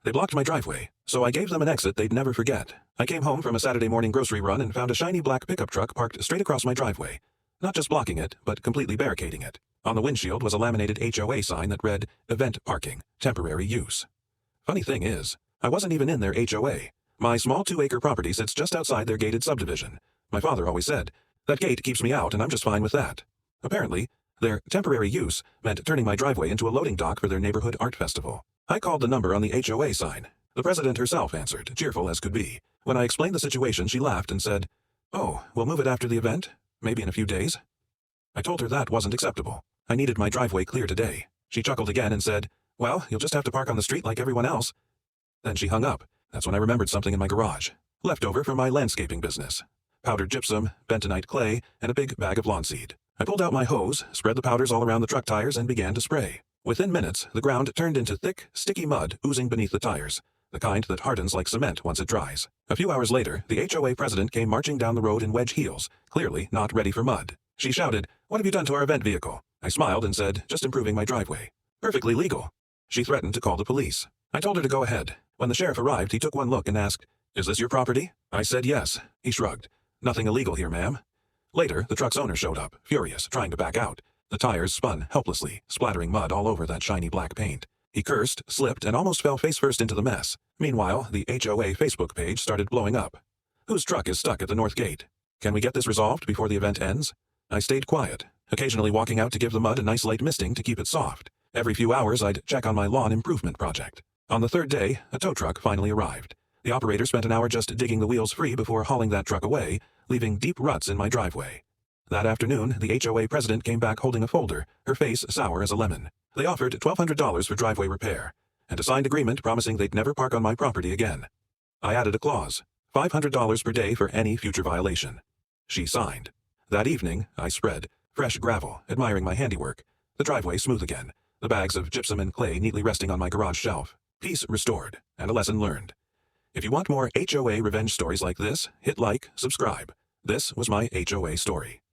They blocked my driveway, so I gave them an exit they'd never forget. I came home from a Saturday morning grocery run and found a shiny black pickup truck parked straight across my driveway. Not just blocking it, but completely barricading it. On the windshield was a laminated HOA sign that read, "Event Parking, Temporary Use." Funny thing is, I wasn't even in their HOA. My small 2-acre property sits just outside their gated subdivision. My father always said, "That gate keeps me out and I'm just fine with that." Apparently, their temporary use meant turning my driveway into a loading dock for their neighborhood art festival. I called the number on the HOA sign. The president herself answered, cheerful as could be. When I explained the situation, she laughed and said, "Oh, we'll move it after the event? Maybe in a few days?" I told her that wasn't acceptable. I needed my driveway clear today. She chuckled again and said, "Well, you'll just have to park on the street like everyone else." Then she hung up. That's when I remembered something in my garage. Leftover from my landscaping business. Powdered gypsum, bentonite clay, and a big bag of lawn seed. I pulled out my hose, spread the powders all around the truck tires, and began to spray. Within minutes, the ground turned into thick, sticky mud oozing beneath the tires, the kind that hardens like cement once it dries. A few hours later, the HOA president came marching down the road in wedge heels, clearly not ready for mud. She shouted, "What have you done to our event vehicle?" I smiled and said, "Just improving my driveway." "Perfectly legal." She threatened to call the police. I told her to go ahead. When the sheriff arrived, he took one look and asked, "Is this your property?" I said yes. He shrugged. "Nothing illegal here, ma'am." Later, the truck's owner showed up, furious, trying to back out. The tires spun helplessly, splattering mud all over that shiny black paint. He cursed, slipped, and almost fell face-first into the mess. Meanwhile, the HOA Facebook page started blowing up. "Whose truck is stuck at the north gate? Can we get this resolved before the event ends?" I stayed quiet, occasionally walking out to give the mud a nice light misting to keep it soft. Every few hours, I'd check on my lawn improvement project. On the third day, a tow truck finally arrived. The operator spent an hour just digging the wheels free before hauling that truck away, leaving deep ruts in my driveway. That afternoon, the HOA president came back holding a folder, her face sour as a lemon. They offered $1,200 for driveway repair, and a signed agreement promising they'd never park on my property again. I added a clause, $500 per day for any future violation. She signed. That evening, I spread fresh gravel, admiring my handiwork, the driveway smooth again, the bags of gypsum and clay neatly resting on my garage shelf. Peace restored, and a lesson learned. If you want more HOA revenge stories like this, hit like, subscribe. This was my HOA story.